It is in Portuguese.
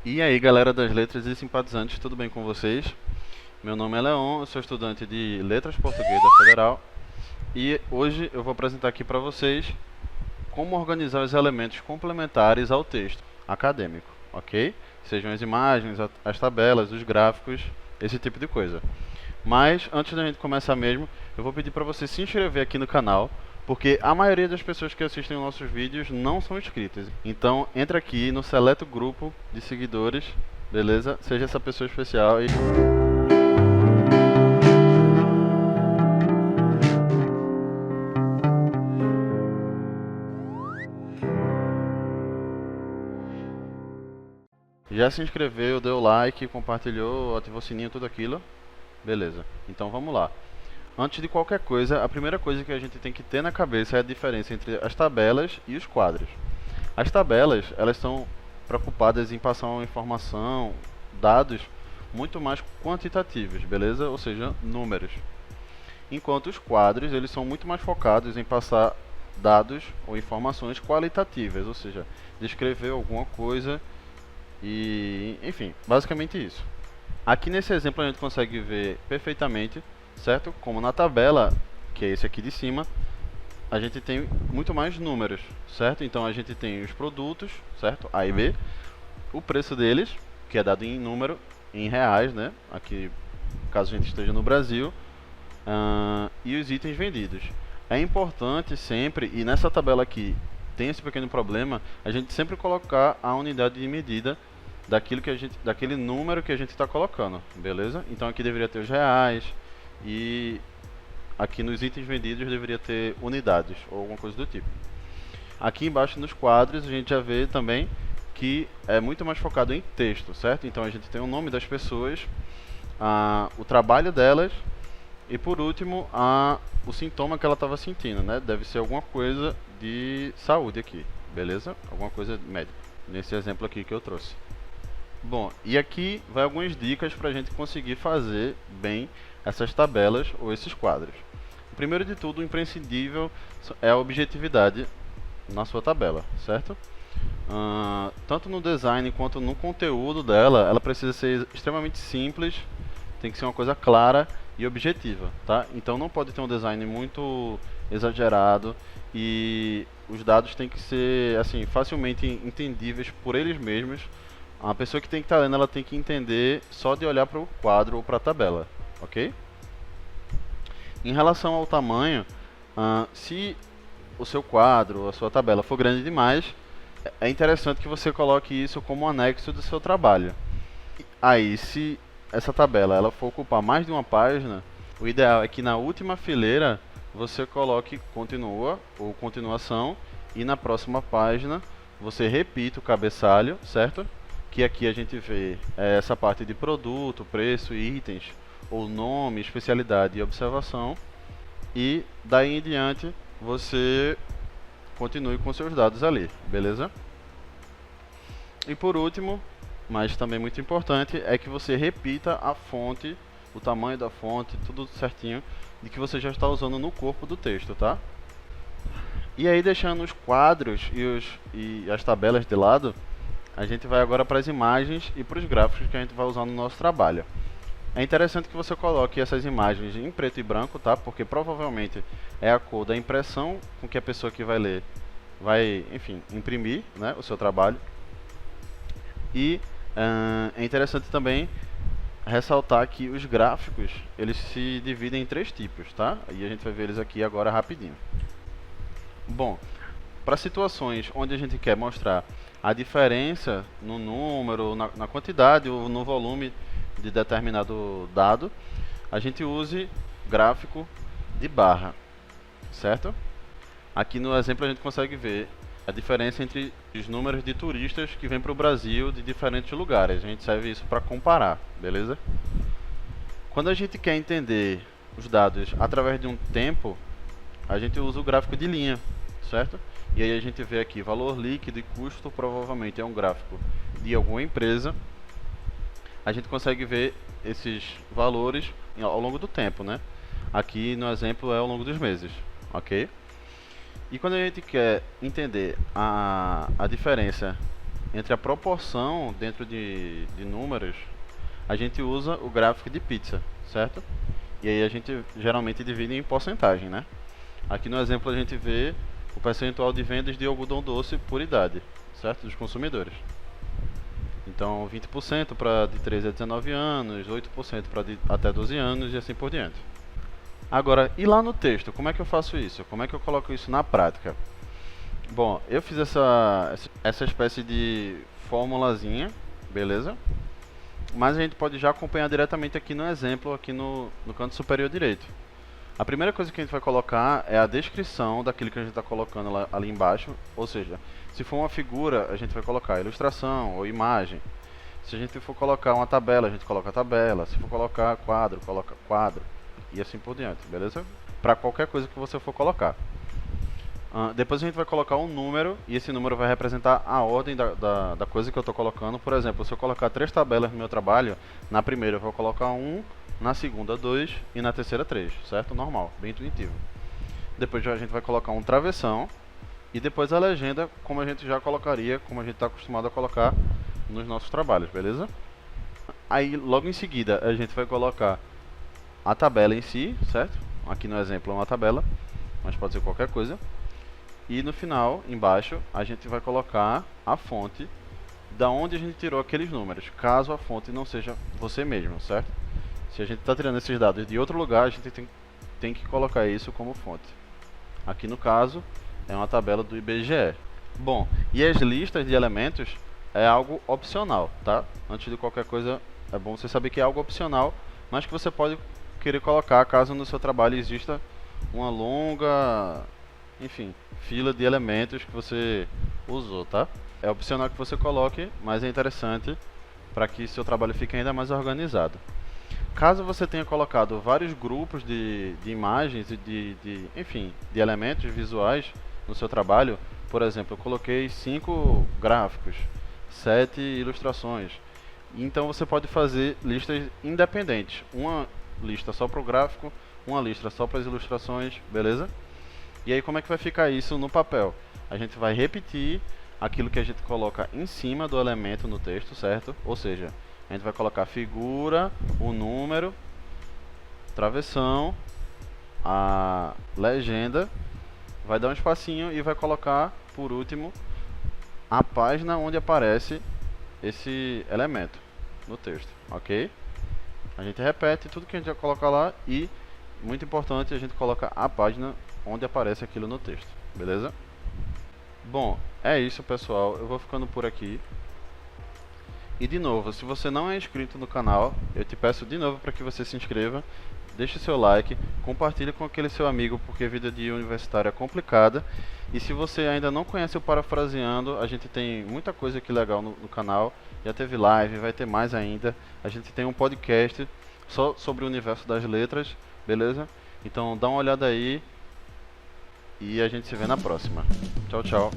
E aí, galera das letras e simpatizantes, tudo bem com vocês? Meu nome é Leon, eu sou estudante de Letras Português da Federal e hoje eu vou apresentar aqui para vocês como organizar os elementos complementares ao texto acadêmico, ok? Sejam as imagens, as tabelas, os gráficos, esse tipo de coisa. Mas antes da gente começar mesmo, eu vou pedir para você se inscrever aqui no canal, porque a maioria das pessoas que assistem os nossos vídeos não são inscritas. Então, entra aqui no seleto grupo de seguidores, beleza? Seja essa pessoa especial e já se inscreveu, deu like, compartilhou, ativou o sininho, tudo aquilo. Beleza. Então, vamos lá. Antes de qualquer coisa, a primeira coisa que a gente tem que ter na cabeça é a diferença entre as tabelas e os quadros. As tabelas, elas são preocupadas em passar uma informação, dados muito mais quantitativos, beleza? Ou seja, números. Enquanto os quadros, eles são muito mais focados em passar dados ou informações qualitativas, ou seja, descrever alguma coisa e, enfim, basicamente isso. Aqui nesse exemplo a gente consegue ver perfeitamente, certo? Como na tabela, que é esse aqui de cima, a gente tem muito mais números, certo? Então a gente tem os produtos, certo? A e B, o preço deles, que é dado em número, em reais, né? Aqui, caso a gente esteja no Brasil, e os itens vendidos. É importante sempre, e nessa tabela aqui tem esse pequeno problema, a gente sempre colocar a unidade de medida daquele número que a gente está colocando, beleza? Então aqui deveria ter os reais e aqui nos itens vendidos deveria ter unidades ou alguma coisa do tipo. Aqui embaixo nos quadros a gente já vê também que é muito mais focado em texto, certo? Então a gente tem o nome das pessoas, o trabalho delas e por último o sintoma que ela estava sentindo, né? Deve ser alguma coisa de saúde aqui, beleza? Alguma coisa médica, nesse exemplo aqui que eu trouxe. Bom, e aqui vai algumas dicas para a gente conseguir fazer bem essas tabelas ou esses quadros. Primeiro de tudo, o imprescindível é a objetividade na sua tabela, certo? Tanto no design quanto no conteúdo dela, ela precisa ser extremamente simples, tem que ser uma coisa clara e objetiva, tá? Então não pode ter um design muito exagerado e os dados têm que ser assim facilmente entendíveis por eles mesmos. A pessoa que tem que estar lendo, ela tem que entender só de olhar para o quadro ou para a tabela, ok? Em relação ao tamanho, se o seu quadro ou a sua tabela for grande demais, é interessante que você coloque isso como um anexo do seu trabalho. Aí, se essa tabela ela for ocupar mais de uma página, o ideal é que na última fileira você coloque continua ou continuação e na próxima página você repita o cabeçalho, certo? Que aqui a gente vê essa parte de produto, preço, itens, ou nome, especialidade e observação. E daí em diante você continue com seus dados ali, beleza? E por último, mas também muito importante, é que você repita a fonte, o tamanho da fonte, tudo certinho, de que você já está usando no corpo do texto, tá? E aí deixando os quadros e as tabelas de lado, a gente vai agora para as imagens e para os gráficos que a gente vai usar no nosso trabalho. É interessante que você coloque essas imagens em preto e branco, tá? Porque provavelmente é a cor da impressão com que a pessoa que vai ler vai, enfim, imprimir, né, o seu trabalho. E é interessante também ressaltar que os gráficos, eles se dividem em três tipos, tá? E a gente vai ver eles aqui agora rapidinho. Bom, para situações onde a gente quer mostrar a diferença no número, na quantidade ou no volume de determinado dado, a gente use gráfico de barra, certo? Aqui no exemplo a gente consegue ver a diferença entre os números de turistas que vêm para o Brasil de diferentes lugares. A gente serve isso para comparar, beleza? Quando a gente quer entender os dados através de um tempo, a gente usa o gráfico de linha, certo? E aí a gente vê aqui valor líquido e custo, provavelmente é um gráfico de alguma empresa. A gente consegue ver esses valores ao longo do tempo, né? Aqui no exemplo é ao longo dos meses, ok? E quando a gente quer entender a diferença entre a proporção dentro de números, a gente usa o gráfico de pizza, certo? E aí a gente geralmente divide em porcentagem, né? Aqui no exemplo a gente vê o percentual de vendas de algodão doce por idade, certo? Dos consumidores. Então 20% para de 13 a 19 anos, 8% para até 12 anos e assim por diante. Agora, e lá no texto, como é que eu faço isso? Como é que eu coloco isso na prática? Bom, eu fiz essa espécie de formulazinha, beleza? Mas a gente pode já acompanhar diretamente aqui no exemplo, aqui no canto superior direito. A primeira coisa que a gente vai colocar é a descrição daquilo que a gente está colocando ali embaixo, ou seja, se for uma figura, a gente vai colocar ilustração ou imagem. Se a gente for colocar uma tabela, a gente coloca a tabela. Se for colocar quadro, coloca quadro. E assim por diante, beleza? Para qualquer coisa que você for colocar. Depois a gente vai colocar um número, e esse número vai representar a ordem da coisa que eu estou colocando. Por exemplo, se eu colocar 3 tabelas no meu trabalho, na primeira eu vou colocar 1, na segunda 2 e na terceira 3, certo? Normal, bem intuitivo. Depois a gente vai colocar um travessão, e depois a legenda, como a gente já colocaria, como a gente está acostumado a colocar nos nossos trabalhos, beleza? Aí logo em seguida a gente vai colocar a tabela em si, certo? Aqui no exemplo é uma tabela, mas pode ser qualquer coisa. E no final, embaixo, a gente vai colocar a fonte da onde a gente tirou aqueles números, caso a fonte não seja você mesmo, certo? Se a gente está tirando esses dados de outro lugar, a gente tem que colocar isso como fonte. Aqui no caso, é uma tabela do IBGE. Bom, e as listas de elementos é algo opcional, tá? Antes de qualquer coisa, é bom você saber que é algo opcional, mas que você pode querer colocar caso no seu trabalho exista uma longa, enfim, fila de elementos que você usou, tá? É opcional que você coloque, mas é interessante para que seu trabalho fique ainda mais organizado. Caso você tenha colocado vários grupos de imagens e enfim, de elementos visuais no seu trabalho, por exemplo, eu coloquei 5 gráficos, 7 ilustrações. Então você pode fazer listas independentes. Uma lista só para o gráfico, uma lista só para as ilustrações, beleza? E aí como é que vai ficar isso no papel? A gente vai repetir aquilo que a gente coloca em cima do elemento no texto, certo? Ou seja, a gente vai colocar a figura, o número, travessão, a legenda, vai dar um espacinho e vai colocar, por último, a página onde aparece esse elemento no texto, ok? A gente repete tudo que a gente vai colocar lá e, muito importante, a gente coloca a página onde aparece aquilo no texto, beleza? Bom, é isso pessoal, eu vou ficando por aqui. E de novo, se você não é inscrito no canal, eu te peço de novo para que você se inscreva, deixe seu like, compartilhe com aquele seu amigo, porque vida de universitário é complicada. E se você ainda não conhece o Parafraseando, a gente tem muita coisa aqui legal no canal. Já teve live, vai ter mais ainda. A gente tem um podcast só sobre o universo das letras, beleza? Então dá uma olhada aí e a gente se vê na próxima. Tchau, tchau.